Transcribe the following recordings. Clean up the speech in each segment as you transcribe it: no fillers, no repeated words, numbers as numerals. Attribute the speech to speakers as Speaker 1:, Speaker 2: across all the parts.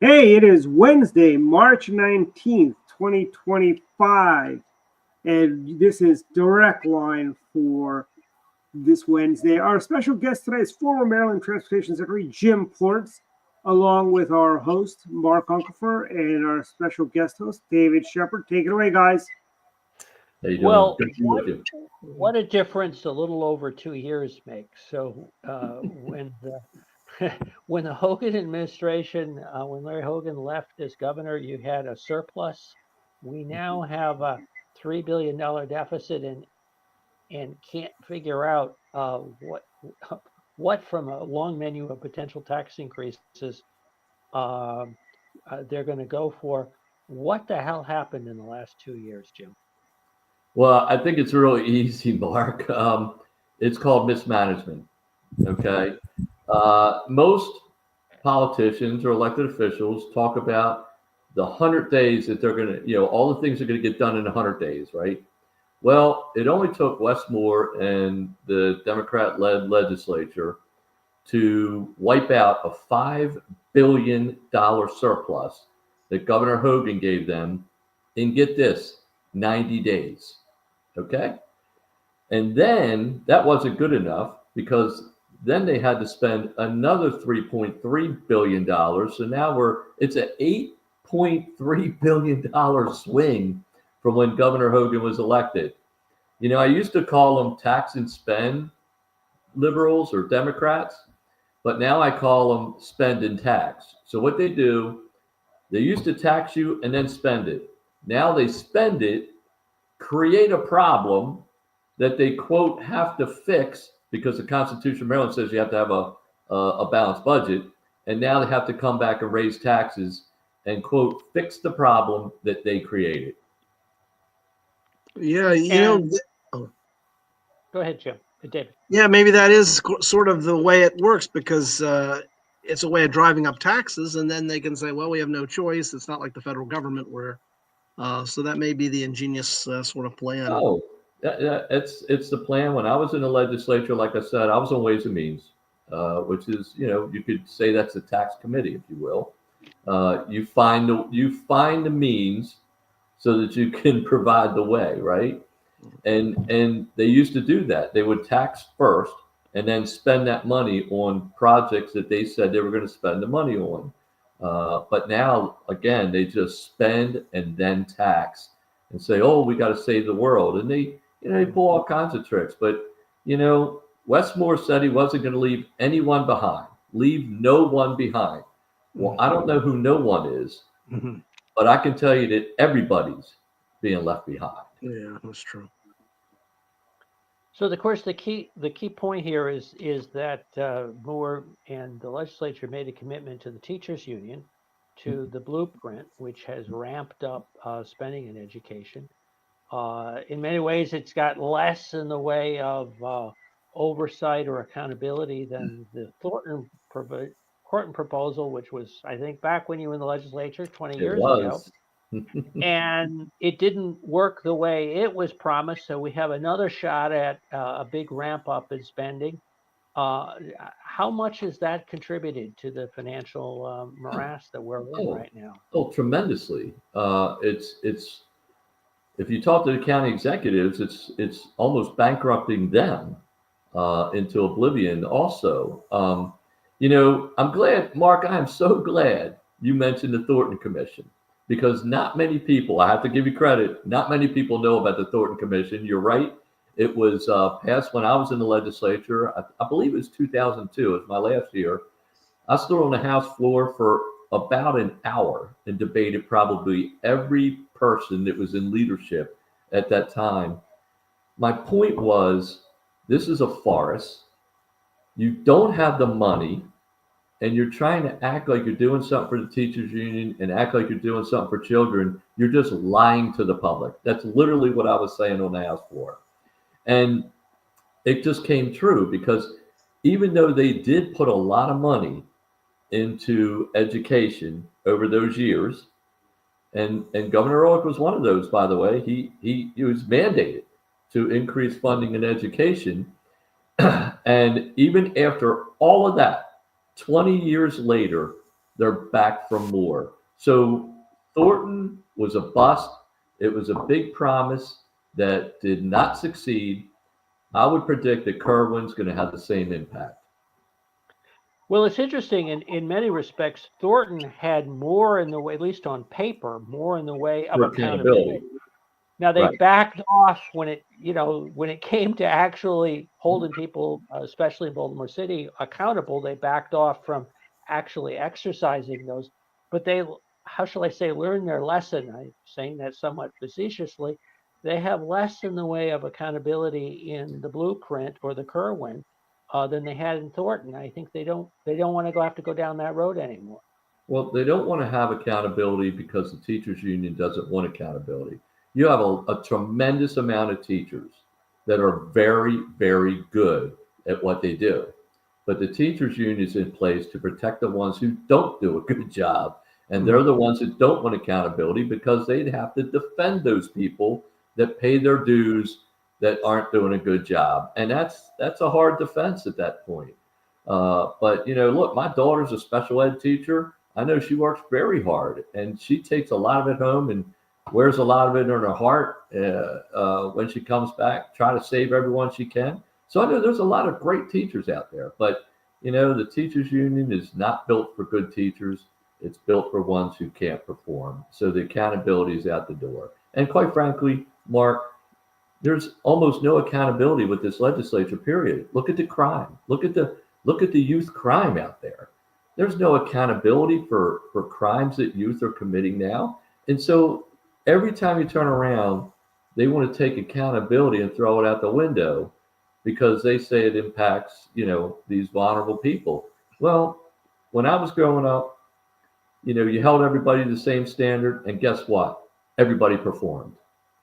Speaker 1: Hey, it is Wednesday, March 19th, 2025, and this is Direct Line for this Wednesday. Our special guest today is former Maryland Transportation Secretary Jim Plorts, along with our host, Mark Unkelfer, and our special guest host, David Shepard. Take it away, guys.
Speaker 2: How you doing?
Speaker 3: Well,
Speaker 2: Good to be with you.
Speaker 3: what a difference a little over 2 years makes. So when the Hogan administration, when Larry Hogan left as governor, you had a surplus. We now have a $3 billion deficit and can't figure out what from a long menu of potential tax increases they're going to go for. What the hell happened in the last 2 years, Jim?
Speaker 2: Well, I think it's really easy, Mark. It's called mismanagement. Okay. Most politicians or elected officials talk about the 100 days that they're going to, all the things are going to get done in 100 days, right? Well, it only took Westmore and the Democrat-led legislature to wipe out a $5 billion surplus that Governor Hogan gave them in, get this, 90 days. Okay. And then that wasn't good enough because then they had to spend another $3.3 billion. So now it's an $8.3 billion swing from when Governor Hogan was elected. I used to call them tax and spend liberals or Democrats, but now I call them spend and tax. So what they do, they used to tax you and then spend it. Now they spend it, create a problem that they, quote, have to fix because the Constitution of Maryland says you have to have a balanced budget. And now they have to come back and raise taxes and, quote, fix the problem that they created.
Speaker 4: Yeah,
Speaker 3: Go ahead, Jim. David.
Speaker 4: Yeah, maybe that is sort of the way it works because it's a way of driving up taxes, and then they can say, well, we have no choice. It's not like the federal government where, so that may be the ingenious sort of plan.
Speaker 2: Oh, it's the plan. When I was in the legislature, like I said, I was on Ways and Means, which is, you could say that's a tax committee, if you will. You find the means so that you can provide the way, right? And they used to do that. They would tax first and then spend that money on projects that they said they were going to spend the money on. But now, again, they just spend and then tax and say, oh, we got to save the world. And they pull all kinds of tricks. But, Westmore said he wasn't going to leave anyone behind, leave no one behind. Well, I don't know who no one is, but I can tell you that everybody's being left behind.
Speaker 4: Yeah, that's true.
Speaker 3: So, of course, the key point here is that Moore and the legislature made a commitment to the teachers union, to the blueprint, which has ramped up spending in education. In many ways, it's got less in the way of oversight or accountability than the Thornton proposal, which was, I think, back when you were in the legislature 20 years ago. And it didn't work the way it was promised. So we have another shot at a big ramp up in spending. How much has that contributed to the financial morass that we're in right now?
Speaker 2: Oh, tremendously. It's if you talk to the county executives, it's almost bankrupting them into oblivion. Also, I'm glad, Mark. I am so glad you mentioned the Thornton Commission. Because not many people, I have to give you credit, not many people know about the Thornton Commission. You're right. It was passed when I was in the legislature. I believe it was 2002. It was my last year. I stood on the House floor for about an hour and debated probably every person that was in leadership at that time. My point was, this is a farce. You don't have the money. And you're trying to act like you're doing something for the teachers union and act like you're doing something for children. You're just lying to the public. That's literally what I was saying on the House floor. And it just came true because even though they did put a lot of money into education over those years, and Governor Ehrlich was one of those, by the way, he was mandated to increase funding in education. And even after all of that, 20 years later, they're back for more. So Thornton was a bust. It was a big promise that did not succeed. I would predict that Kerwin's going to have the same impact.
Speaker 3: Well, it's interesting in many respects. Thornton had more in the way, at least on paper, more in the way of
Speaker 2: For accountability.
Speaker 3: Now they
Speaker 2: Right.
Speaker 3: backed off when it came to actually holding people, especially in Baltimore City, accountable. They backed off from actually exercising those. But they, how shall I say, learned their lesson. I'm saying that somewhat facetiously. They have less in the way of accountability in the blueprint or the Kerwin than they had in Thornton. I think they don't want to have to go down that road anymore.
Speaker 2: Well, they don't want to have accountability because the teachers union doesn't want accountability. You have a tremendous amount of teachers that are very, very good at what they do. But the teachers union is in place to protect the ones who don't do a good job. And they're the ones that don't want accountability because they'd have to defend those people that pay their dues that aren't doing a good job. And that's a hard defense at that point. But, look, my daughter's a special ed teacher. I know she works very hard and she takes a lot of it home and wears a lot of it in her heart when she comes back, try to save everyone she can. So I know there's a lot of great teachers out there, but the teachers union is not built for good teachers. It's built for ones who can't perform. So the accountability is out the door. And quite frankly, Mark, there's almost no accountability with this legislature, period. Look at the crime. Look at the youth crime out there. There's no accountability for crimes that youth are committing now. And so every time you turn around, they want to take accountability and throw it out the window because they say it impacts, these vulnerable people. Well, when I was growing up, you held everybody to the same standard, and guess what? Everybody performed.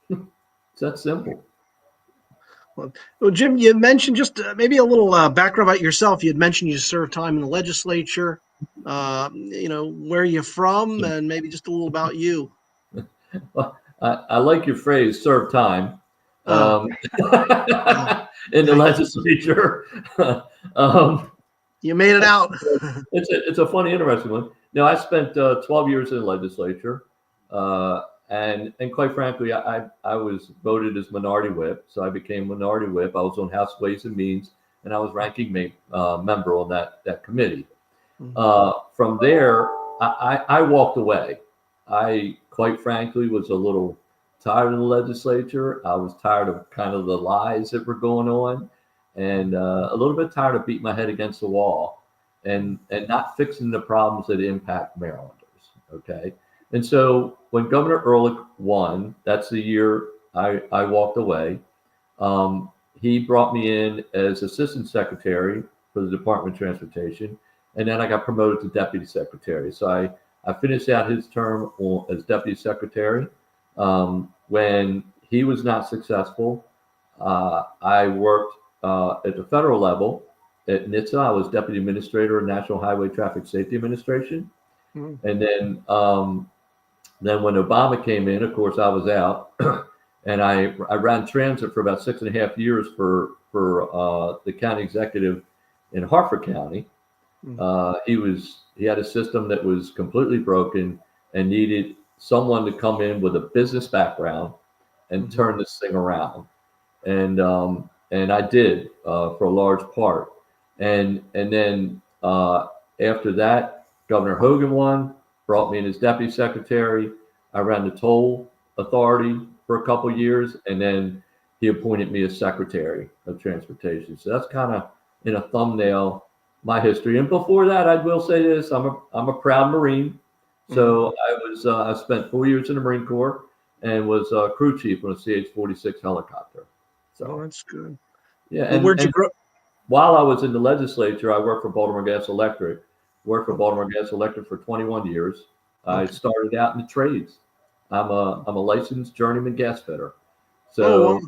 Speaker 2: It's that simple.
Speaker 4: Well, Jim, you mentioned just maybe a little background about yourself. You had mentioned you served time in the legislature. Where you're from, and maybe just a little about you.
Speaker 2: Well, I like your phrase, serve time, in the legislature.
Speaker 4: You made it out.
Speaker 2: It's a funny, interesting one. No, I spent 12 years in the legislature, and quite frankly, I was voted as minority whip, so I became minority whip. I was on House Ways and Means, and I was ranking member on that committee. From there, I walked away. I, quite frankly, was a little tired of the legislature. I was tired of kind of the lies that were going on, and a little bit tired of beating my head against the wall and not fixing the problems that impact Marylanders. Okay. And so when Governor Ehrlich won, that's the year I walked away. He brought me in as assistant secretary for the Department of Transportation. And then I got promoted to deputy secretary. So I finished out his term as deputy secretary. When he was not successful, I worked at the federal level at NHTSA. I was deputy administrator of National Highway Traffic Safety Administration. And then when Obama came in, of course, I was out. And I ran transit for about 6.5 years for the county executive in Harford County. He had a system that was completely broken and needed someone to come in with a business background and turn this thing around. And I did for a large part. And then after that, Governor Hogan won, brought me in as deputy secretary. I ran the toll authority for a couple of years, and then he appointed me as secretary of transportation. So that's kind of, in a thumbnail, my history. And before that, I will say this: I'm a proud Marine. So I spent 4 years in the Marine Corps and was crew chief on a CH-46 helicopter. So
Speaker 4: that's good.
Speaker 2: Yeah.
Speaker 4: And where'd you grow?
Speaker 2: While I was in the legislature, I worked for Baltimore Gas Electric. Worked for Baltimore Gas Electric for 21 years. I started out in the trades. I'm a licensed journeyman gas fitter. So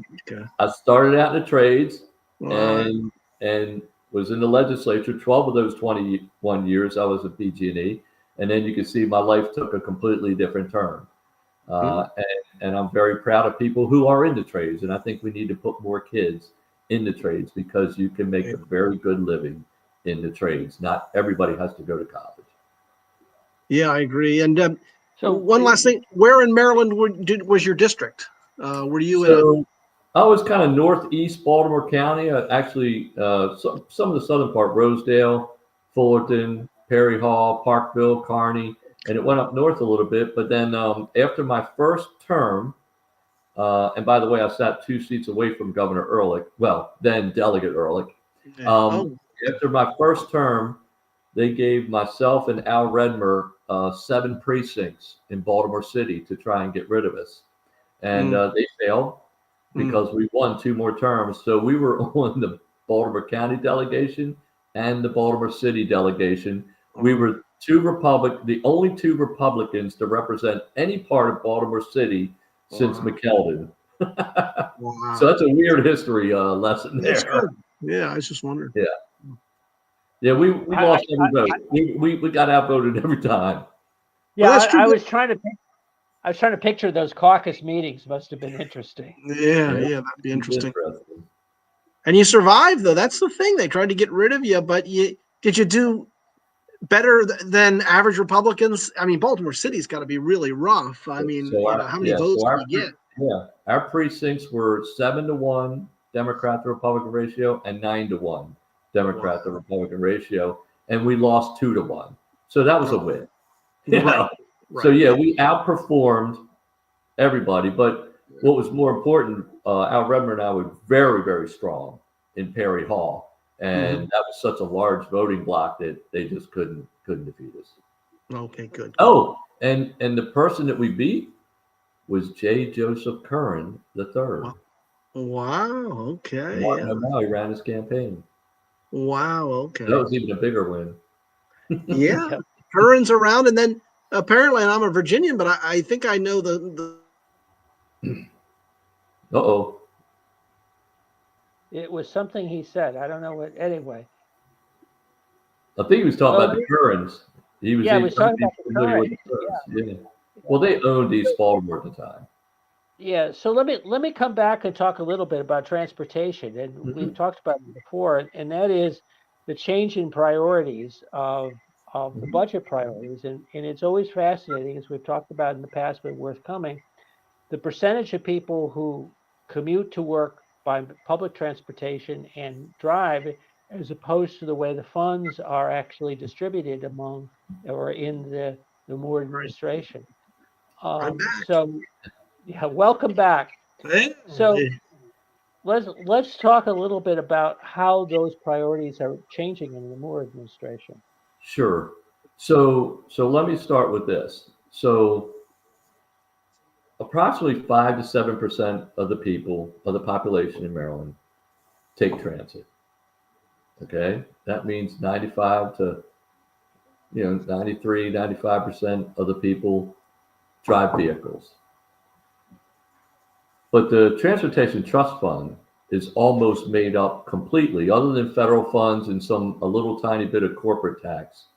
Speaker 2: I started out in the trades and was in the legislature. 12 of those 21 years, I was at PG&E. And then you can see my life took a completely different turn. And I'm very proud of people who are in the trades. And I think we need to put more kids in the trades because you can make a very good living in the trades. Not everybody has to go to college.
Speaker 4: Yeah, I agree. And
Speaker 3: So
Speaker 4: one last thing, where in Maryland was your district? Were you in a?
Speaker 2: So I was kind of northeast Baltimore County. Actually, some of the southern part, Rosedale, Fullerton, Perry Hall, Parkville, Kearney, and it went up north a little bit. But then after my first term, and by the way, I sat 2 seats away from Governor Ehrlich, well, then Delegate Ehrlich.
Speaker 4: Oh,
Speaker 2: After my first term, they gave myself and Al Redmer 7 precincts in Baltimore City to try and get rid of us. And they failed because we won 2 more terms. So we were on the Baltimore County delegation and the Baltimore City delegation. We were the only 2 Republicans to represent any part of Baltimore City since McKeldin.
Speaker 4: wow.
Speaker 2: So that's a weird history lesson there.
Speaker 4: That's good. Yeah, I was just wondering.
Speaker 2: Yeah. Yeah, we lost every vote. We got outvoted every time.
Speaker 3: yeah,
Speaker 4: Well, that's true.
Speaker 3: I was trying to picture those caucus meetings. Must have been interesting.
Speaker 4: Yeah,
Speaker 2: Yeah.
Speaker 4: that'd be interesting. And you survived, though. That's the thing. They tried to get rid of you, but did you do better than average Republicans? I mean, Baltimore City's got to be really rough. I mean, how many votes can you get?
Speaker 2: Yeah, our precincts were 7-1 Democrat to Republican ratio and 9-1 Democrat to Republican ratio, and we lost 2-1. So that was a win. You know?
Speaker 4: Right.
Speaker 2: So yeah, we outperformed everybody. But what was more important, Al Redmer and I were very, very strong in Perry Hall, and that was such a large voting block that they just couldn't defeat us.
Speaker 4: Okay, good.
Speaker 2: Oh, and the person that we beat was J. Joseph Curran III.
Speaker 4: Wow. Okay.
Speaker 2: Martin O'Malley ran his campaign.
Speaker 4: Wow. Okay.
Speaker 2: That was even a bigger win.
Speaker 4: Yeah. Curran's around, and then apparently, and I'm a Virginian, but I think I know the.
Speaker 2: Uh-oh.
Speaker 3: It was something he said. I don't know what. Anyway.
Speaker 2: I think he was talking about the Currans. He was
Speaker 3: talking about the Currans.
Speaker 2: Yeah. Well, they owned East Baltimore at the time.
Speaker 3: Yeah, so let me come back and talk a little bit about transportation, and we've talked about it before, and that is the change in priorities of the budget priorities, and it's always fascinating, as we've talked about in the past, but worth coming. The percentage of people who commute to work by public transportation and drive, as opposed to the way the funds are actually distributed among or in the Moore administration. So. Yeah, welcome back. So let's talk a little bit about how those priorities are changing in the Moore administration.
Speaker 2: Sure. So let me start with this. So approximately 5 to 7% of the population in Maryland take transit. Okay, that means 95 to 93, 95% of the people drive vehicles. But the Transportation Trust Fund is almost made up completely, other than federal funds and a little tiny bit of corporate tax,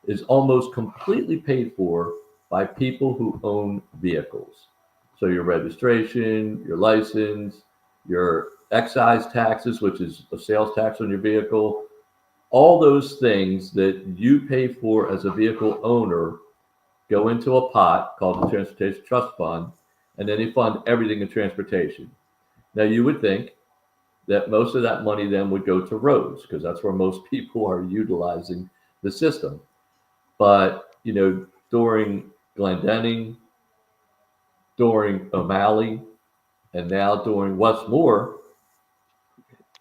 Speaker 2: is almost completely paid for by people who own vehicles. So your registration, your license, your excise taxes, which is a sales tax on your vehicle, all those things that you pay for as a vehicle owner go into a pot called the Transportation Trust Fund, and then they fund everything in transportation. Now, you would think that most of that money then would go to roads, because that's where most people are utilizing the system. But, during Glendenning, during O'Malley, and now during Westmore,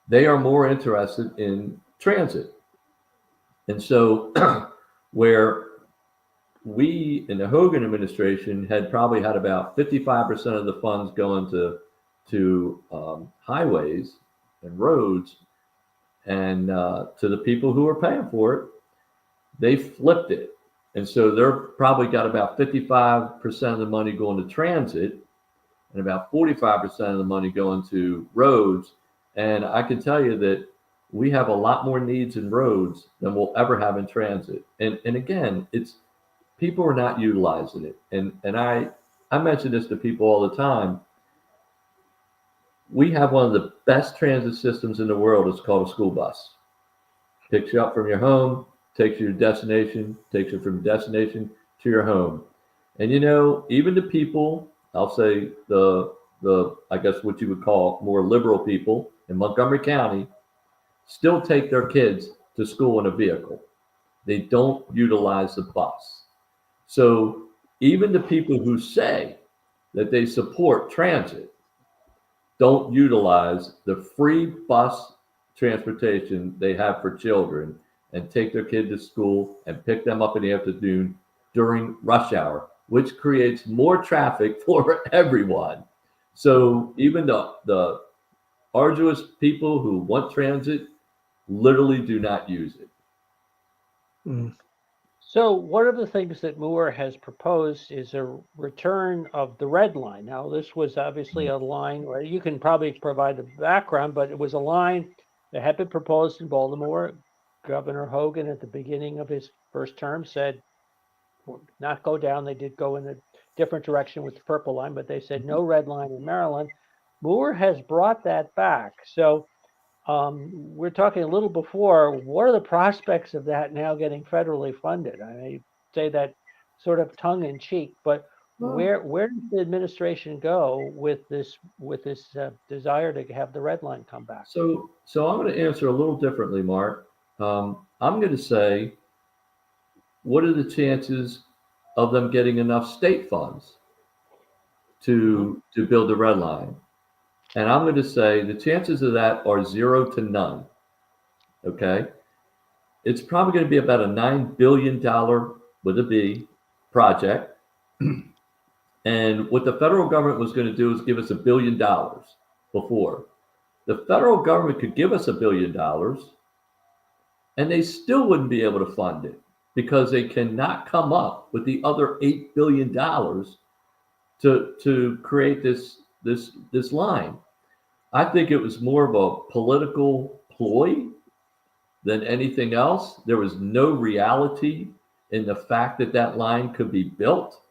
Speaker 2: they are more interested in transit. And so where we in the Hogan administration had probably had about 55% of the funds going to highways and roads and to the people who are paying for it, they flipped it. And so they're probably got about 55% of the money going to transit and about 45% of the money going to roads. And I can tell you that we have a lot more needs in roads than we'll ever have in transit. And again, it's people are not utilizing it. And I mention this to people all the time. We have one of the best transit systems in the world. It's called a school bus. Picks you up from your home, takes you to your destination, takes you from destination to your home. And even the people, I'll say the I guess what you would call more liberal people in Montgomery County, still take their kids to school in a vehicle. They don't utilize the bus. So even the people who say that they support transit don't utilize the free bus transportation they have for children and take their kid to school and pick them up in the afternoon during rush hour, which creates more traffic for everyone. So even the arduous people who want transit literally do not use it.
Speaker 4: Mm.
Speaker 3: So one of the things that Moore has proposed is a return of the red line. Now, this was obviously a line where you can probably provide the background, but it was a line that had been proposed in Baltimore. Governor Hogan, at the beginning of his first term, said, not go down. They did go in a different direction with the purple line, but they said no red line in Maryland. Moore has brought that back. So we're talking a little before. What are the prospects of that now getting federally funded? I say that sort of tongue in cheek, but
Speaker 2: Well,
Speaker 3: where does the administration go with this desire to have the red line come back?
Speaker 2: so I'm going to answer a little differently, Mark. I'm going to say, what are the chances of them getting enough state funds to build the red line? And I'm going to say the chances of that are 0 to none. Okay, it's probably going to be about a $9 billion with a B project. And what the federal government was going to do is give us $1 billion before. The federal government could give us $1 billion and they still wouldn't be able to fund it because they cannot come up with the other $8 billion to create this line. I think it was more of a political ploy than anything else. There was no reality in the fact that that line could be built.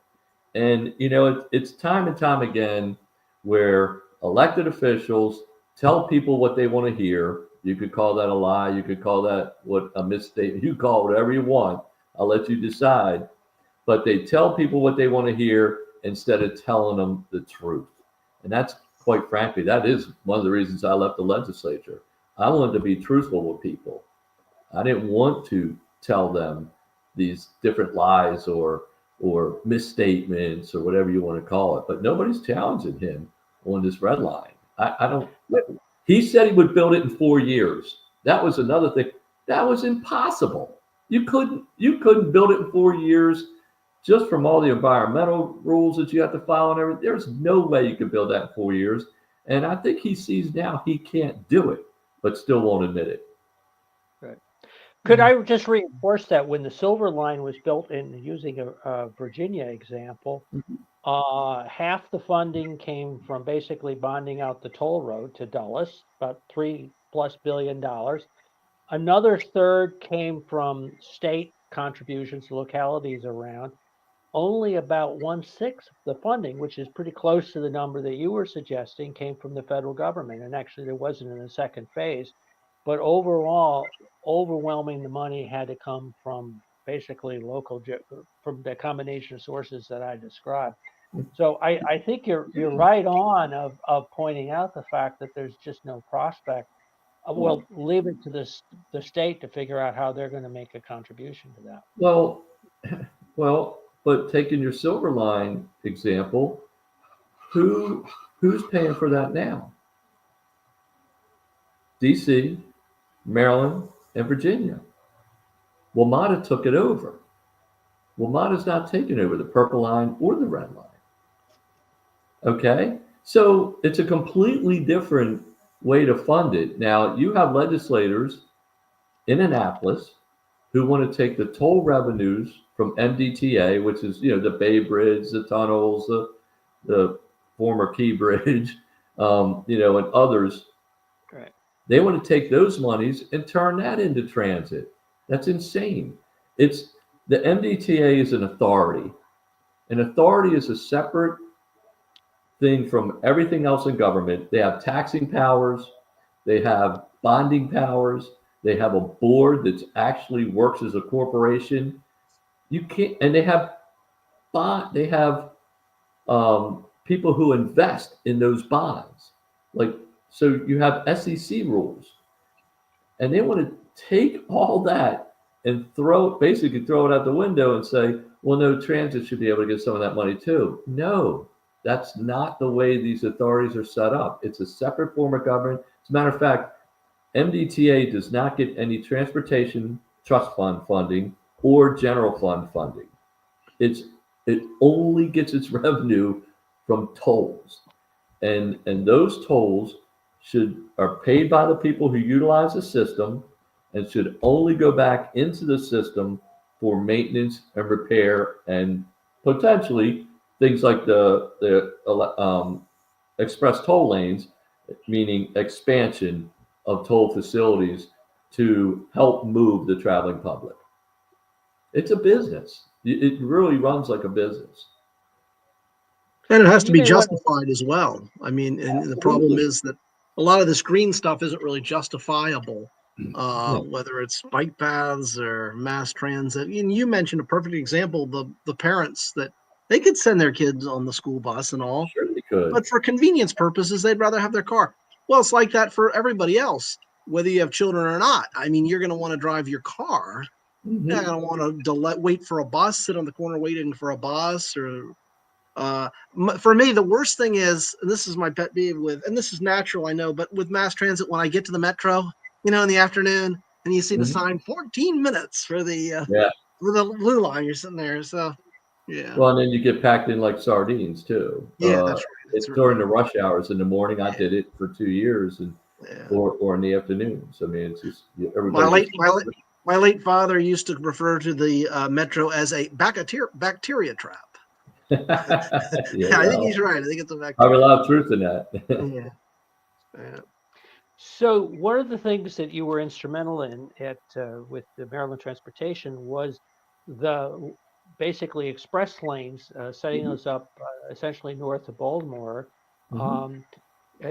Speaker 2: And, it's time and time again where elected officials tell people what they want to hear. You could call that a lie. You could call that a misstatement. You call it whatever you want. I'll let you decide. But they tell people what they want to hear instead of telling them the truth. And that's, quite frankly, that is one of the reasons I left the legislature. I wanted to be truthful with people. I didn't want to tell them these different lies or misstatements or whatever you want to call it. But nobody's challenging him on this red line. I don't. He said he would build it in 4 years. That was another thing. That was impossible. You couldn't build it in 4 years just from all the environmental rules that you have to follow and everything. There's no way you could build that in 4 years. And I think he sees now he can't do it, but still won't admit it.
Speaker 3: Could I just reinforce that when the Silver Line was built, in using a Virginia example, half the funding came from basically bonding out the toll road to Dulles, about $3+ billion. Another third came from state contributions to localities around. Only about 1/6 of the funding, which is pretty close to the number that you were suggesting, came from the federal government. And actually, there wasn't in the second phase. But overall, overwhelming the money had to come from basically from the combination of sources that I described. So I think you're right on of pointing out the fact that there's just no prospect. Well, leave it to the state to figure out how they're going to make a contribution to that.
Speaker 2: Well, but taking your Silver Line example, who's paying for that now? DC, Maryland, and Virginia. WMATA took it over. WMATA's not taking over the purple line or the red line. Okay? So it's a completely different way to fund it. Now, you have legislators in Annapolis who want to take the toll revenues from MDTA, which is, the Bay Bridge, the tunnels, the former Key Bridge, and others.
Speaker 3: Right.
Speaker 2: They want to take those monies and turn that into transit. That's insane. The MDTA is an authority. An authority is a separate thing from everything else in government. They have taxing powers. They have bonding powers. They have a board that actually works as a corporation. You can't, and they have people who invest in those bonds. Like, so you have SEC rules, and they want to take all that and basically throw it out the window and say, well, no, transit should be able to get some of that money too. No, that's not the way these authorities are set up. It's a separate form of government. As a matter of fact, MDTA does not get any transportation trust fund funding or general fund funding. It only gets its revenue from tolls, and those tolls are paid by the people who utilize the system, and should only go back into the system for maintenance and repair, and potentially things like the express toll lanes, meaning expansion of toll facilities to help move the traveling public. It's a business. It really runs like a business.
Speaker 4: And it has to
Speaker 3: You
Speaker 4: be
Speaker 3: may want
Speaker 4: justified as well. I mean, and the
Speaker 2: Absolutely.
Speaker 4: problem is that a lot of this green stuff isn't really justifiable,
Speaker 2: No.
Speaker 4: whether it's bike paths or mass transit. And you mentioned a perfect example, the parents that they could send their kids on the school bus and all,
Speaker 2: Sure they could.
Speaker 4: but for convenience purposes, they'd rather have their car. Well, it's like that for everybody else, whether you have children or not. I mean, you're going to want to drive your car.
Speaker 2: Mhm.
Speaker 4: You're not going to want to wait for a bus, sit on the corner waiting for a bus, or for me, the worst thing is, and this is my pet peeve with, and this is natural, I know, but with mass transit, when I get to the metro, in the afternoon, and you see the
Speaker 2: Mhm.
Speaker 4: sign 14 minutes for the
Speaker 2: Yeah.
Speaker 4: blue line, you're sitting there. So, yeah.
Speaker 2: Well, and then you get packed in like sardines too.
Speaker 4: Yeah, that's right.
Speaker 2: It's during the rush hours in the morning. I did it for 2 years,
Speaker 4: Yeah.
Speaker 2: or in the afternoons. I mean, it's just
Speaker 4: My
Speaker 2: everybody.
Speaker 4: late father used to refer to the metro as a bacteria trap.
Speaker 2: Yeah,
Speaker 4: I think he's right. I think it's a
Speaker 2: I have
Speaker 4: bacteria.
Speaker 2: a lot of truth in that.
Speaker 4: Yeah. Yeah.
Speaker 3: So one of the things that you were instrumental in with the Maryland Transportation was the basically express lanes, setting those up essentially north of Baltimore.
Speaker 2: Mhm.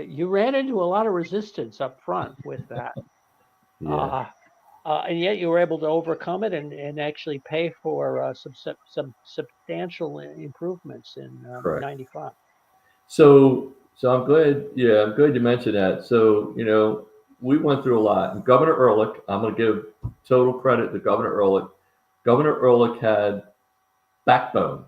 Speaker 3: You ran into a lot of resistance up front with that,
Speaker 2: Yeah.
Speaker 3: and yet you were able to overcome it and actually pay for some substantial improvements in
Speaker 2: Correct.
Speaker 3: '95.
Speaker 2: So I'm glad. Yeah, I'm glad you mentioned that. So we went through a lot. And Governor Ehrlich, I'm going to give total credit to Governor Ehrlich. Governor Ehrlich had backbone,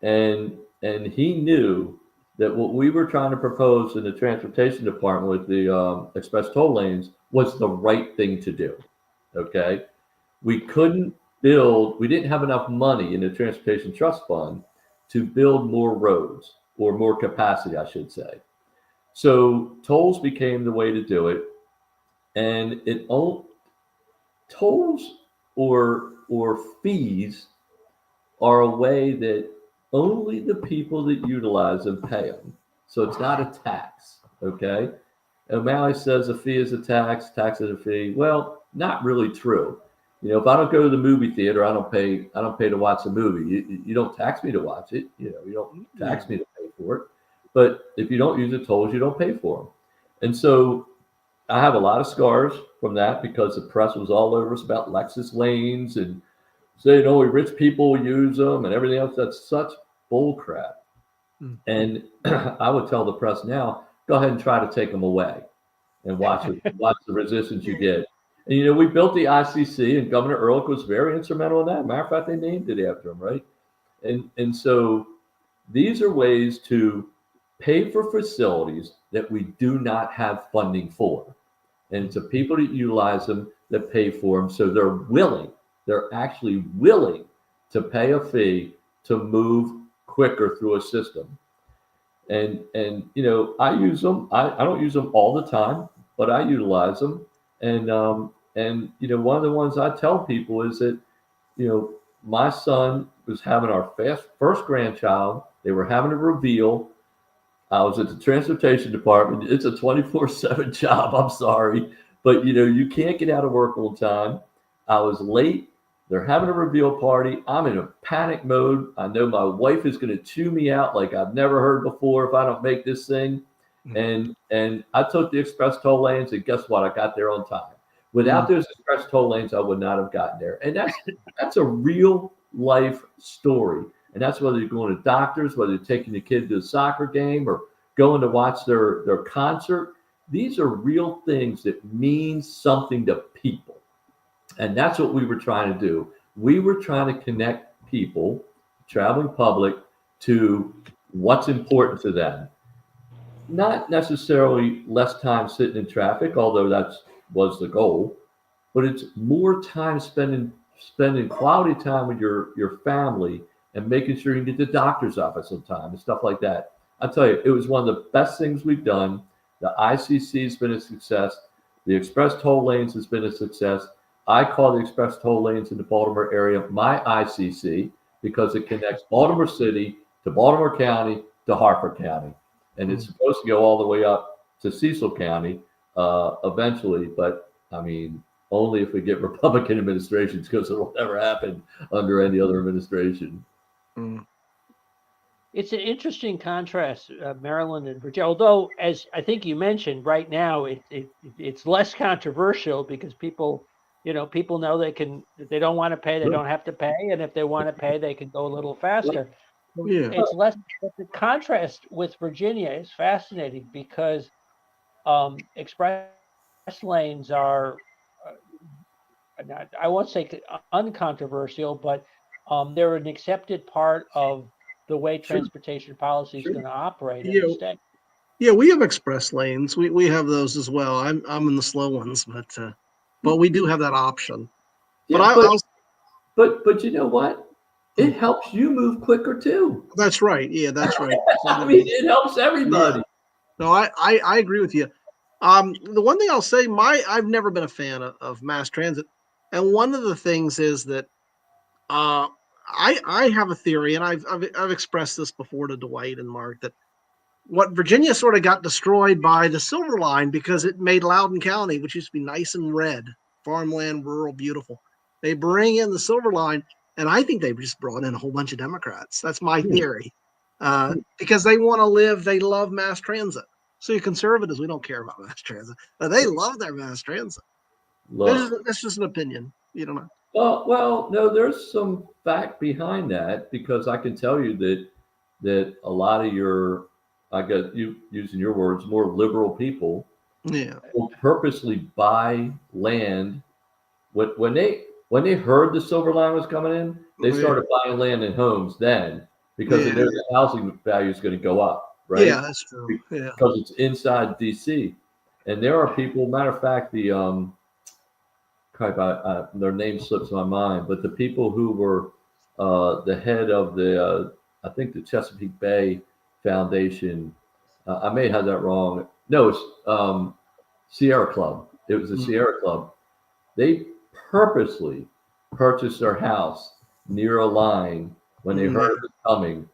Speaker 2: and he knew that what we were trying to propose in the transportation department with the express toll lanes was the right thing to do. Okay, we didn't have enough money in the transportation trust fund to build more roads, or more capacity, I should say. So tolls became the way to do it, and tolls or fees are a way that only the people that utilize them pay them. So it's not a tax, okay? O'Malley says a fee is a tax, tax is a fee. Well, not really true. If I don't go to the movie theater, I don't pay to watch the movie. You don't tax me to watch it. You don't tax me to pay for it. But if you don't use the tolls, you don't pay for them. And so I have a lot of scars from that, because the press was all over us about Lexus lanes and saying only rich people use them and everything else. That's such bull crap. And I would tell the press now, go ahead and try to take them away, and watch the resistance you get. And we built the ICC, and Governor Ehrlich was very instrumental in that. Matter of fact, they named it after him, right? And so these are ways to pay for facilities that we do not have funding for, and it's the people that utilize them that pay for them. So they're actually willing to pay a fee to move quicker through a system. And I use them. I don't use them all the time, but I utilize them. And one of the ones I tell people is that my son was having our first grandchild. They were having a reveal. I was at the transportation department. It's a 24/7 job. I'm sorry, but you can't get out of work on time. I was late. They're having a reveal party. I'm in a panic mode. I know my wife is going to chew me out like I've never heard before if I don't make this thing. And I took the express toll lanes, and guess what? I got there on time. Without those express toll lanes, I would not have gotten there. And that's a real life story. And that's whether you're going to doctors, whether you're taking your kid to a soccer game or going to watch their concert. These are real things that mean something to people. And that's what we were trying to do. We were trying to connect people, traveling public, to what's important to them. Not necessarily less time sitting in traffic, although that was the goal, but it's more time spending quality time with your family and making sure you get to the doctor's office on time and stuff like that. I'll tell you, it was one of the best things we've done. The ICC has been a success. The express toll lanes has been a success. I call the express toll lanes in the Baltimore area my ICC because it connects Baltimore City to Baltimore County to Harford County. And it's supposed to go all the way up to Cecil County eventually. But, I mean, only if we get Republican administrations, because it will never happen under any other administration.
Speaker 3: It's an interesting contrast, Maryland and Virginia. Although, as I think you mentioned, right now it's less controversial because people know they can. If they don't want to pay, they don't have to pay, and if they want to pay, they can go a little faster.
Speaker 4: Yeah.
Speaker 3: It's less. But the contrast with Virginia is fascinating because express lanes are not, I won't say uncontroversial, but they're an accepted part of the way transportation policy is going to operate in the state.
Speaker 4: Yeah, we have express lanes. We have those as well. I'm in the slow ones, but we do have that option.
Speaker 2: But you know what? It helps you move quicker too.
Speaker 4: That's right. Yeah, that's right.
Speaker 2: I mean, it helps everybody.
Speaker 4: Yeah. No, I agree with you. The one thing I'll say, I've never been a fan of mass transit, and one of the things is that I have a theory, and I've expressed this before to Dwight and Mark, that what Virginia sort of got destroyed by the Silver Line because it made Loudoun County, which used to be nice and red, farmland, rural, beautiful. They bring in the Silver Line, and I think they've just brought in a whole bunch of Democrats. That's my theory. Because they want to live, they love mass transit. So you conservatives, we don't care about mass transit, but they love their mass transit. That's just an opinion. You don't know.
Speaker 2: Well, no, there's some fact behind that because I can tell you that a lot of your, I guess you using your words, more liberal people, will purposely buy land. When they heard the Silver Line was coming in, they started buying land and homes then because they know the housing value is going to go up, right?
Speaker 4: Yeah, that's true. Yeah,
Speaker 2: because it's inside DC, and there are people. Matter of fact, their name slips my mind, but the people who were the head of the, I think the Chesapeake Bay Foundation. I may have that wrong. No, it's Sierra Club. It was the Sierra Club. They purposely purchased their house near a line when they heard it was coming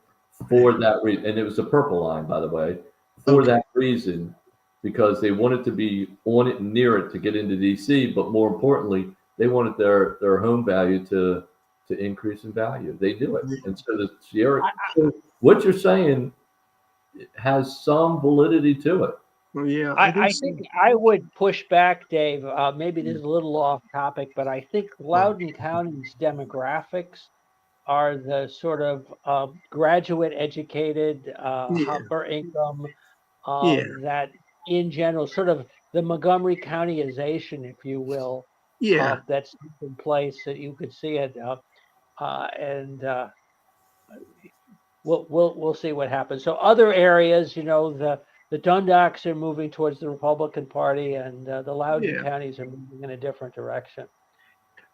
Speaker 2: for that reason. And it was the purple line, by the way, for that reason, because they wanted to be on it and near it to get into DC. But more importantly, they wanted their home value to increase in value. They do it. And so the Sierra, what you're saying has some validity to it.
Speaker 4: Yeah,
Speaker 3: I think I would push back, Dave. Maybe this is a little off topic, but I think Loudoun County's demographics are the sort of graduate educated, upper income, that in general, sort of the Montgomery Countyization, if you will, that's in place that you could see it. And we'll see what happens. So other areas, the Dundalks are moving towards the Republican Party, and the Loudoun counties are moving in a different direction.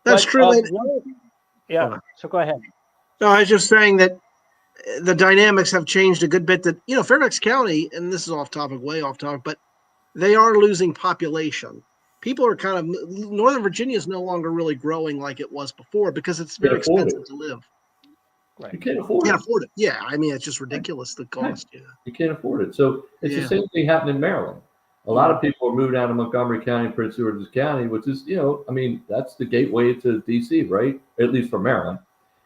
Speaker 4: That's true.
Speaker 3: So go ahead.
Speaker 4: No, I was just saying that the dynamics have changed a good bit. That Fairfax County, and this is off topic, way off topic, but they are losing population. People are kind of Northern Virginia is no longer really growing like it was before because it's very expensive to live.
Speaker 2: Right. You can't afford
Speaker 4: it. Yeah, I mean, it's just ridiculous, the cost. Yeah.
Speaker 2: You can't afford it. So it's the same thing happening in Maryland. A lot of people are moving out of Montgomery County, Prince George's County, which is, I mean, that's the gateway to DC, right? At least for Maryland.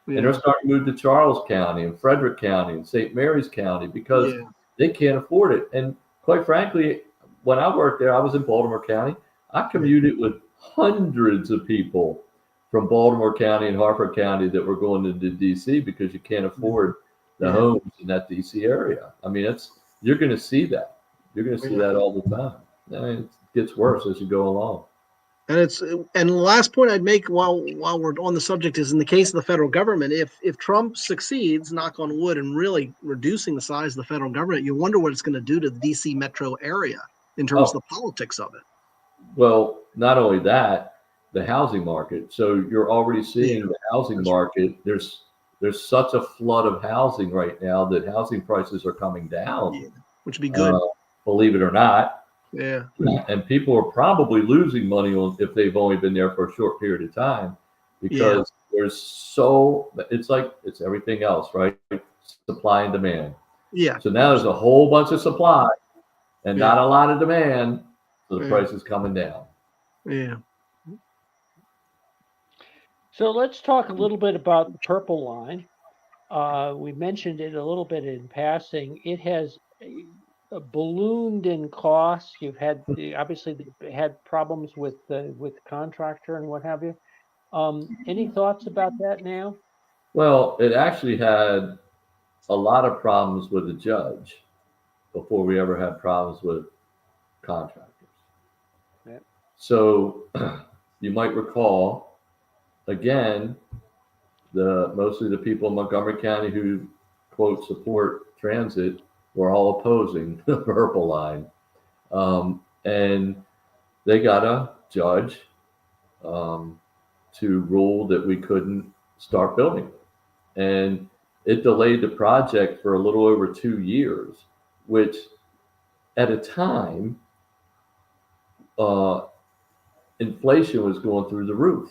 Speaker 2: Yeah. And they're starting to move to Charles County and Frederick County and St. Mary's County because they can't afford it. And quite frankly, when I worked there, I was in Baltimore County. I commuted with hundreds of people from Baltimore County and Harford County that were going to DC because you can't afford the
Speaker 4: Yeah.
Speaker 2: homes in that DC area. I mean, you're going to see that. You're going to see
Speaker 4: Yeah.
Speaker 2: that all the time. I mean, it gets worse as you go along.
Speaker 4: And the last point I'd make while we're on the subject is in the case of the federal government, if Trump succeeds, knock on wood, in really reducing the size of the federal government, you wonder what it's going to do to the DC metro area in terms of
Speaker 2: Oh,
Speaker 4: the politics of it.
Speaker 2: well, not only that, the housing market. So you're already seeing
Speaker 4: Yeah,
Speaker 2: the housing
Speaker 4: that's
Speaker 2: market. There's such a flood of housing right now that housing prices are coming down,
Speaker 4: Yeah, which would be good.
Speaker 2: believe it or not.
Speaker 4: Yeah,
Speaker 2: And people are probably losing money on if they've only been there for a short period of time
Speaker 4: yeah,
Speaker 2: because it's everything else, right? Supply and demand.
Speaker 4: yeah,
Speaker 2: So now there's a whole bunch of supply and
Speaker 4: yeah,
Speaker 2: not a lot of demand, so the
Speaker 4: yeah,
Speaker 2: price is coming down.
Speaker 4: yeah.
Speaker 3: So let's talk a little bit about the Purple Line. We mentioned it a little bit in passing. It has ballooned in costs. You've had obviously had problems with the contractor and what have you. Any thoughts about that now?
Speaker 2: Well, it actually had a lot of problems with the judge before we ever had problems with contractors.
Speaker 3: Yeah.
Speaker 2: So you might recall, again, mostly the people in Montgomery County who quote support transit were all opposing the Purple Line, and they got a judge to rule that we couldn't start building, and it delayed the project for a little over 2 years, which at a time uh, inflation was going through the roof.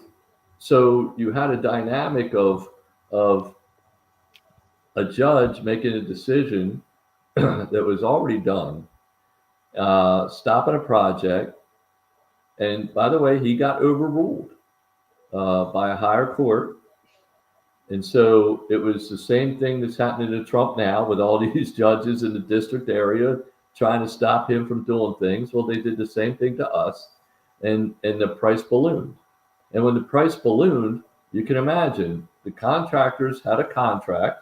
Speaker 2: So you had a dynamic of a judge making a decision that was already done, stopping a project. And by the way, he got overruled by a higher court. And so it was the same thing that's happening to Trump now with all these judges in the district area trying to stop him from doing things. Well, they did the same thing to us, and the price ballooned. And when the price ballooned, you can imagine the contractors had a contract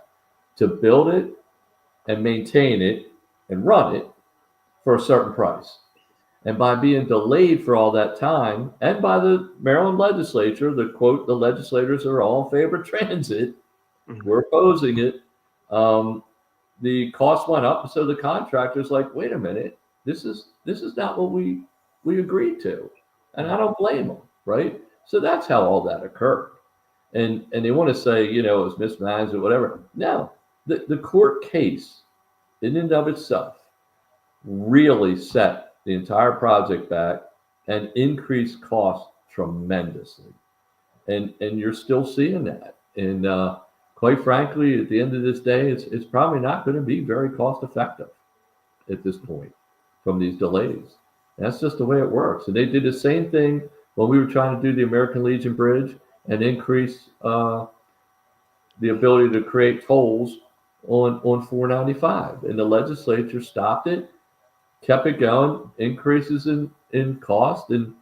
Speaker 2: to build it and maintain it and run it for a certain price. And by being delayed for all that time, and by the Maryland legislature, the legislators are all in favor of transit, we're opposing it. The cost went up, so the contractor's like, wait a minute, this is not what we agreed to, and I don't blame them, right? So that's how all that occurred, and they want to say, it was mismanaged or whatever. No, the court case in and of itself really set the entire project back and increased costs tremendously, and you're still seeing that. And quite frankly, at the end of this day, it's probably not going to be very cost effective at this point from these delays. That's just the way it works. And they did the same thing when we were trying to do the American Legion Bridge and increase the ability to create tolls on 495, and the legislature stopped it, kept it going, increases in cost, and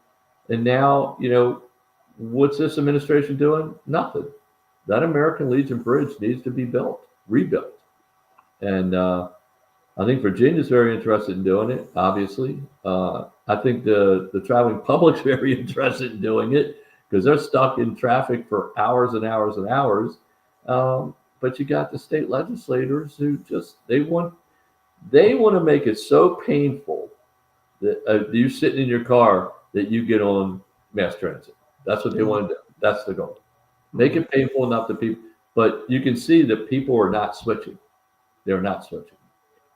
Speaker 2: now what's this administration doing? Nothing. That American Legion Bridge needs to be rebuilt, and I think Virginia's very interested in doing it. Obviously, I think the traveling public's very interested in doing it because they're stuck in traffic for hours and hours and hours. But you got the state legislators who they want to make it so painful that you sitting in your car that you get on mass transit. That's what they want to do. That's the goal. Make it painful enough to people, but you can see that people are not switching. They're not switching.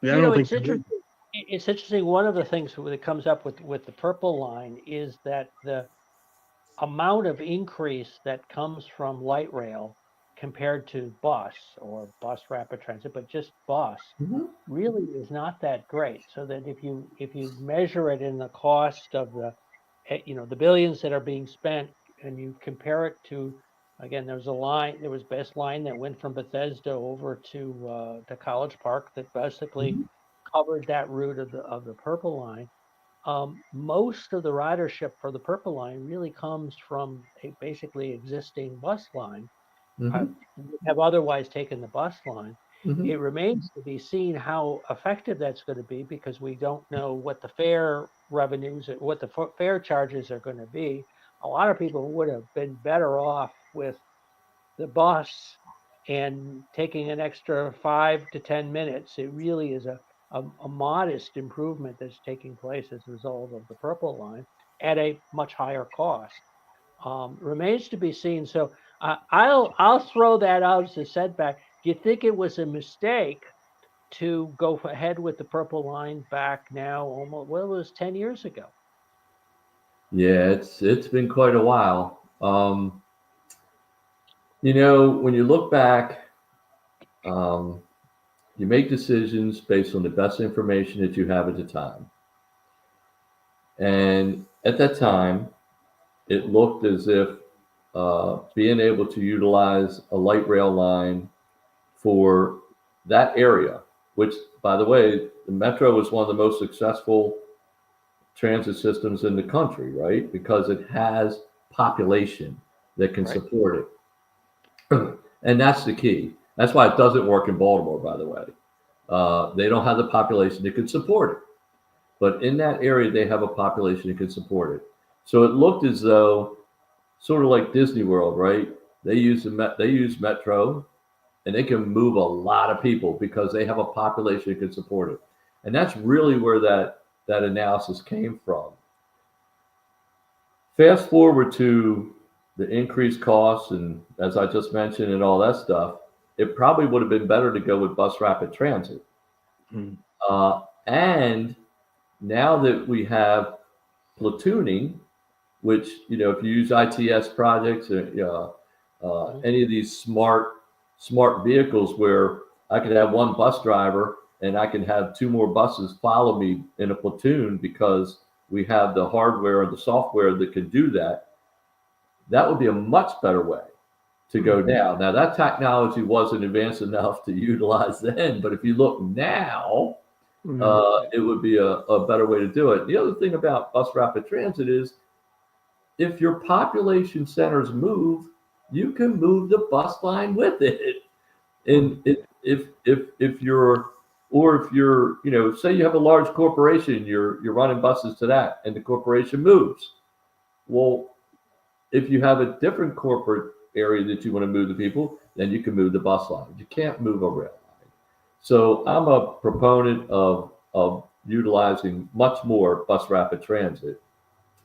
Speaker 4: Yeah, I don't think
Speaker 3: It's interesting. It's interesting. One of the things that comes up with the Purple Line is that the amount of increase that comes from light rail compared to bus or bus rapid transit, but just bus, really is not that great. So that if you measure it in the cost of the billions that are being spent, and you compare it to, again, there was best line that went from Bethesda over to College Park that basically covered that route of the Purple Line. most of the ridership for the Purple Line really comes from a basically existing bus line.
Speaker 2: Mhm.
Speaker 3: Have otherwise taken the bus line.
Speaker 2: Mhm.
Speaker 3: It remains to be seen how effective that's going to be because we don't know what the fare revenues, what the fare charges are going to be. A lot of people would have been better off with the bus and taking an extra 5 to 10 minutes. It really is a modest improvement that's taking place as a result of the Purple Line at a much higher cost. Remains to be seen. So I'll throw that out as a setback. Do you think it was a mistake to go ahead with the Purple Line back now? Almost, well, it was 10 years ago.
Speaker 2: Yeah, it's been quite a while. When you look back, um, you make decisions based on the best information that you have at the time. And at that time, it looked as if being able to utilize a light rail line for that area, which, by the way, the metro is one of the most successful transit systems in the country, right? Because it has population that can
Speaker 3: Right.
Speaker 2: support it. And that's the key. That's why it doesn't work in Baltimore, by the way. They don't have the population that can support it. But in that area, they have a population that can support it. So it looked as though, sort of like Disney World, right? They use Metro, and they can move a lot of people because they have a population that can support it. And that's really where that analysis came from. Fast forward to the increased costs, and as I just mentioned, and all that stuff, it probably would have been better to go with bus rapid transit.
Speaker 4: Hmm.
Speaker 2: And now that we have platooning, which, if you use ITS projects, any of these smart vehicles where I could have one bus driver and I can have two more buses follow me in a platoon because we have the hardware and the software that can do that. That would be a much better way to go down. Now, that technology wasn't advanced enough to utilize then, but if you look now, it would be a better way to do it. The other thing about bus rapid transit is if your population centers move, you can move the bus line with it. And if you're, or if you're, say you have a large corporation, you're running buses to that, and the corporation moves. Well, if you have a different corporate area that you want to move the people, then you can move the bus line. You can't move a rail line. So I'm a proponent of utilizing much more bus rapid transit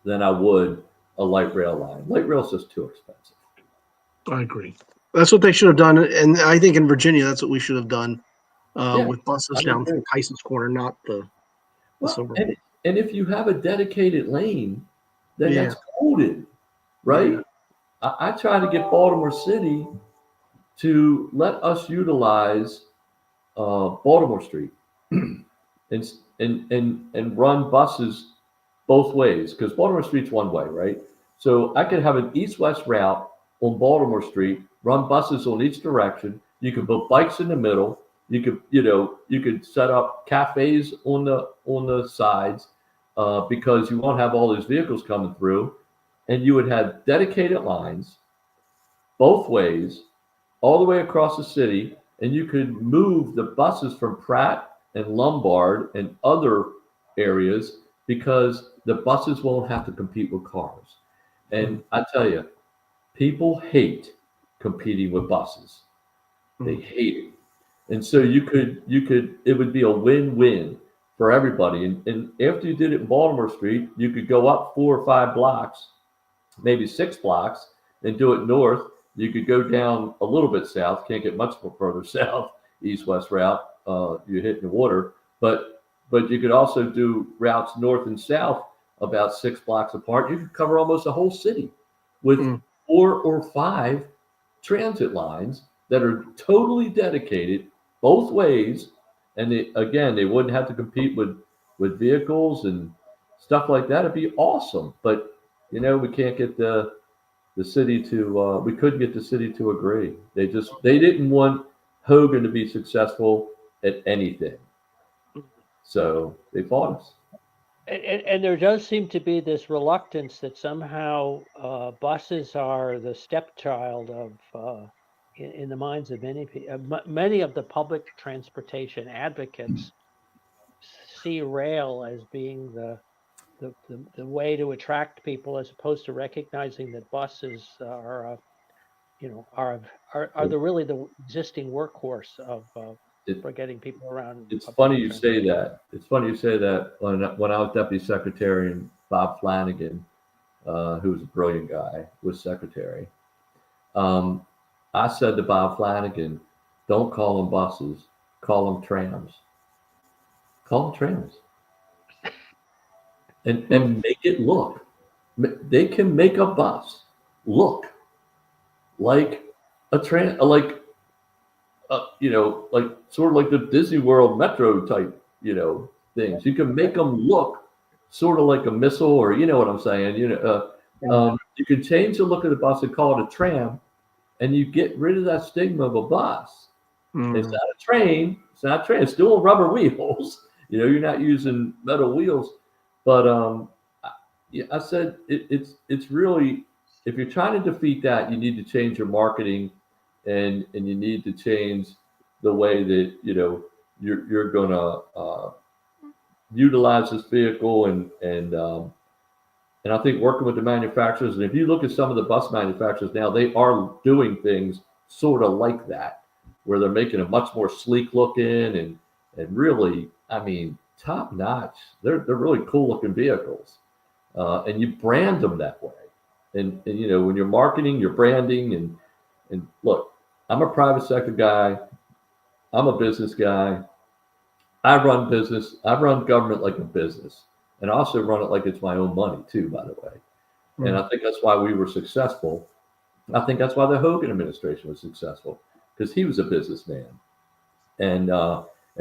Speaker 2: than I would a light rail line. Light rail is just too expensive.
Speaker 4: I agree. That's what they should have done, and I think in Virginia, that's what we should have done
Speaker 2: Yeah,
Speaker 4: with buses
Speaker 2: I
Speaker 4: down
Speaker 2: agree.
Speaker 4: Tyson's Corner, not the
Speaker 2: Well,
Speaker 4: Silver.
Speaker 2: and if you have a dedicated lane, then
Speaker 4: Yeah.
Speaker 2: that's golden, right?
Speaker 4: Yeah.
Speaker 2: I try to get Baltimore City to let us utilize Baltimore Street and run buses both ways, because Baltimore Street's one way, right? So I could have an east-west route on Baltimore Street, run buses on each direction. You could put bikes in the middle. You could set up cafes on the sides, because you won't have all these vehicles coming through, and you would have dedicated lines both ways, all the way across the city, and you could move the buses from Pratt and Lombard and other areas because the buses won't have to compete with cars. And I tell you, people hate competing with buses. They hate it. And so it would be a win-win for everybody. And after you did it in Baltimore Street, you could go up 4 or 5 blocks, maybe 6 blocks, and do it north. You could go down a little bit south. Can't get much further south, east-west route. You're hitting the water. But you could also do routes north and south about 6 blocks apart. You could cover almost the whole city with 4 or 5 transit lines that are totally dedicated both ways. And they wouldn't have to compete with vehicles and stuff like that. It'd be awesome. But we can't get the city to we couldn't get the city to agree. They didn't want Hogan to be successful at anything, so they fought us.
Speaker 3: And there does seem to be this reluctance that somehow buses are the stepchild of, in the minds of many of the public transportation advocates see rail as being the way to attract people, as opposed to recognizing that buses are, are the really the existing workhorse of
Speaker 2: It,
Speaker 3: for getting people around.
Speaker 2: it's
Speaker 3: public
Speaker 2: funny you say
Speaker 3: transportation.
Speaker 2: that. It's funny you say that. When I was deputy secretary and Bob Flanagan, who was a brilliant guy, was secretary, um, I said to Bob Flanagan, "Don't call them buses, call them trams. Call them trams, and make it look. They can make a bus look like a tram, like like sort of like the Disney World Metro type, things. You can make them look sort of like a missile, or you know what I'm saying. You can change the look of the bus and call it a tram, and you get rid of that stigma of a bus. It's not a train. It's not a train. It's still on rubber wheels. You're not using metal wheels. But I said it's really, if you're trying to defeat that, you need to change your marketing, and you need to change the way that you're going to utilize this vehicle, and I think working with the manufacturers. And if you look at some of the bus manufacturers now, they are doing things sort of like that, where they're making a much more sleek looking and really, I mean, top notch. They're really cool looking vehicles, and you brand them that way. And when you're marketing, you're branding, and look, I'm a private sector guy. I'm a business guy. I run business. I run government like a business, and I also run it like it's my own money too, by the way. And I think that's why we were successful. I think that's why the Hogan administration was successful, because he was a businessman, and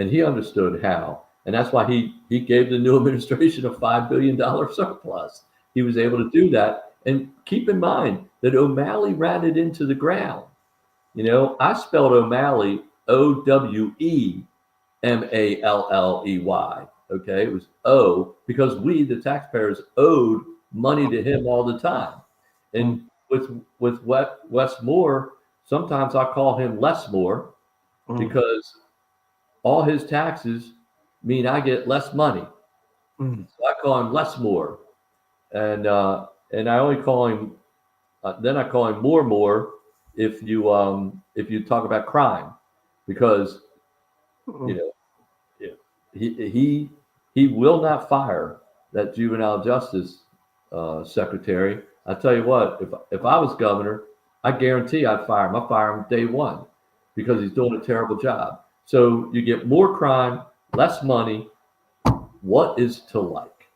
Speaker 2: he understood how, and that's why he gave the new administration a $5 billion surplus. He was able to do that, and keep in mind that O'Malley ran it into the ground. I spelled O'Malley Owemalley. Okay, it was O because we, the taxpayers, owed money to him all the time. And with Wes Moore, sometimes I call him Less More, because all his taxes mean I get less money. So I call him Less More, and I only call him then I call him More if you talk about crime, because he will not fire that juvenile justice secretary. I tell you what, if I was governor, I guarantee I'd fire him. I'd fire him day one, because he's doing a terrible job. So you get more crime, less money. What is to like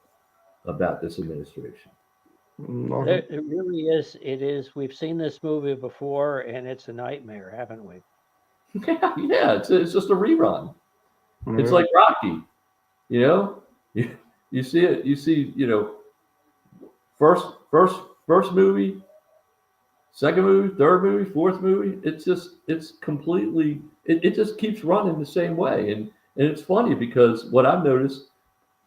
Speaker 2: about this administration?
Speaker 3: It really is. It is. We've seen this movie before, and it's a nightmare, haven't we?
Speaker 2: Yeah. It's just a rerun. It's like Rocky. You see it. You see, first movie, second movie, third movie, fourth movie. It's completely. It just keeps running the same way, and it's funny because what I've noticed,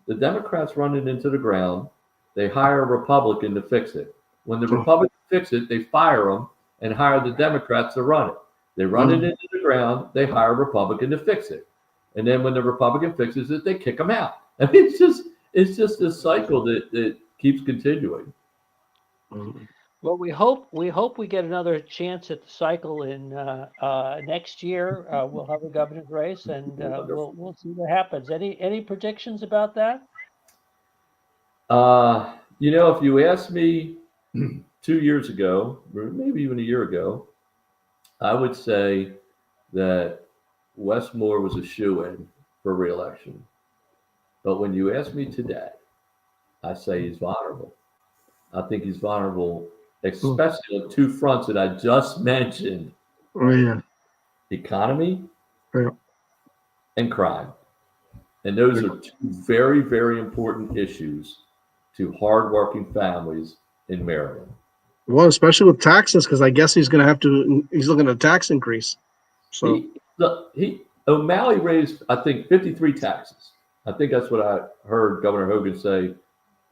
Speaker 2: the Democrats run it into the ground. They hire a Republican to fix it. When the Republicans fix it, they fire them and hire the Democrats to run it. They run it into the ground. They hire a Republican to fix it. And then when the Republican fixes it, they kick them out. I mean, it's just a cycle that keeps continuing.
Speaker 3: Well, we hope we get another chance at the cycle in next year. We'll have a governor's race, and we'll see what happens. Any predictions about that?
Speaker 2: If you asked me 2 years ago, or maybe even a year ago, I would say that Wes Moore was a shoo-in for re-election. But when you ask me today, I say he's vulnerable. I think he's vulnerable, especially on two fronts that I just mentioned. Economy and crime. And those are two very, very important issues to hardworking families in Maryland.
Speaker 4: Well, especially with taxes, because I guess he's looking at a tax increase. So
Speaker 2: O'Malley raised, I think, 53 taxes. I think that's what I heard Governor Hogan say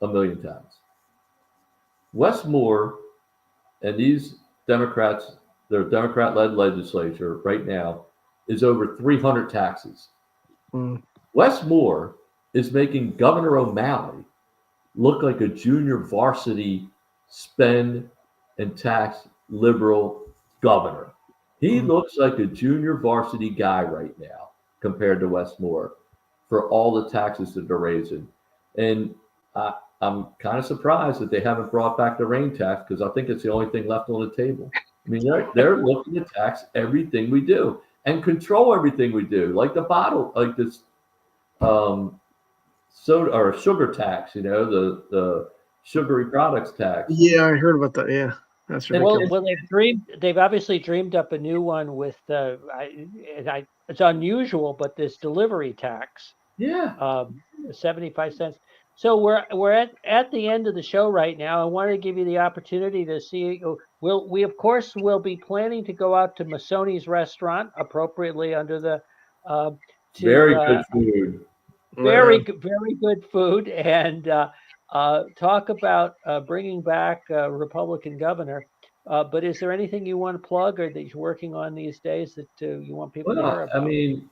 Speaker 2: a million times. Westmore and these Democrats, their Democrat-led legislature right now is over 300 taxes.
Speaker 4: Mm.
Speaker 2: Westmore is making Governor O'Malley look like a junior varsity spend and tax liberal governor. He looks like a junior varsity guy right now compared to Westmore for all the taxes that they're raising. And I'm kind of surprised that they haven't brought back the rain tax, because I think it's the only thing left on the table. I mean, they're looking to tax everything we do and control everything we do, like the bottle, like this soda or sugar tax, the sugary products tax.
Speaker 4: Yeah, I heard about that. Yeah, that's ridiculous.
Speaker 3: Well, they've obviously dreamed up a new one with it's unusual, but this delivery tax,
Speaker 2: Yeah.
Speaker 3: 75 cents. So we're at the end of the show right now. I wanted to give you the opportunity to see. We of course will be planning to go out to Masoni's restaurant, appropriately under the
Speaker 2: Very good food.
Speaker 3: very good food, and talk about bringing back a Republican governor. But is there anything you want to plug or that you're working on these days that you want people to hear about?
Speaker 2: I mean,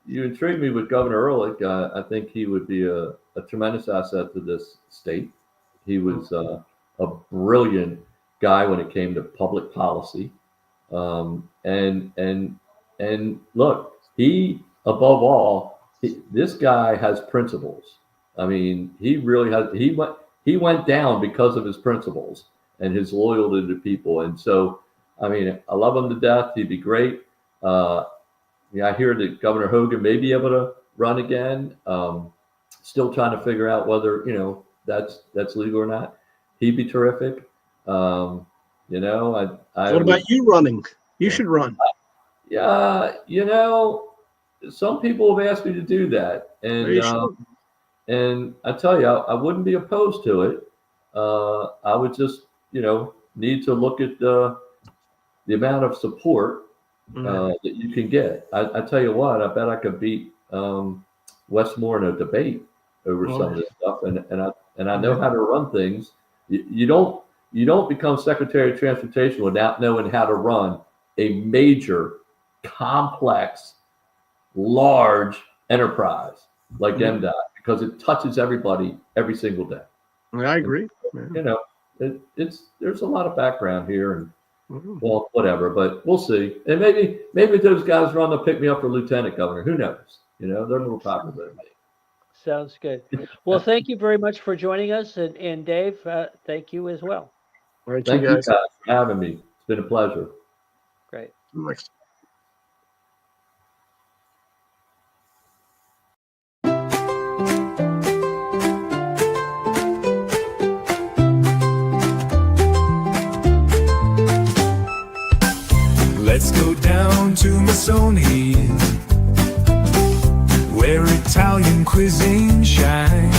Speaker 2: you intrigued me with Governor Ehrlich. I think he would be a tremendous asset to this state. He was a brilliant guy when it came to public policy. And look, he, above all, this guy has principles. I mean, he really has. He went down because of his principles and his loyalty to people. And so, I mean, I love him to death. He'd be great. I hear that Governor Hogan may be able to run again. Still trying to figure out whether that's legal or not. He'd be terrific.
Speaker 4: What about you running? You should run.
Speaker 2: Yeah, some people have asked me to do that, and I tell you, I wouldn't be opposed to it. I would just, need to look at the amount of support that you can get. I tell you what, I bet I could beat Westmore in a debate over some of this stuff, and I know how to run things. You don't become Secretary of Transportation without knowing how to run a major, complex, large enterprise like MDOT, because it touches everybody every single day.
Speaker 4: I agree.
Speaker 2: There's a lot of background here, and well, whatever, but we'll see. And maybe those guys run to pick me up for lieutenant governor. Who knows? They're a little popular than me.
Speaker 3: Sounds good. Well, thank you very much for joining us, and Dave, thank you as well.
Speaker 4: All right,
Speaker 2: Thank you guys for having me. It's been a pleasure.
Speaker 3: Great.
Speaker 4: Next.
Speaker 5: Let's go down to Masoni's, where Italian cuisine shines.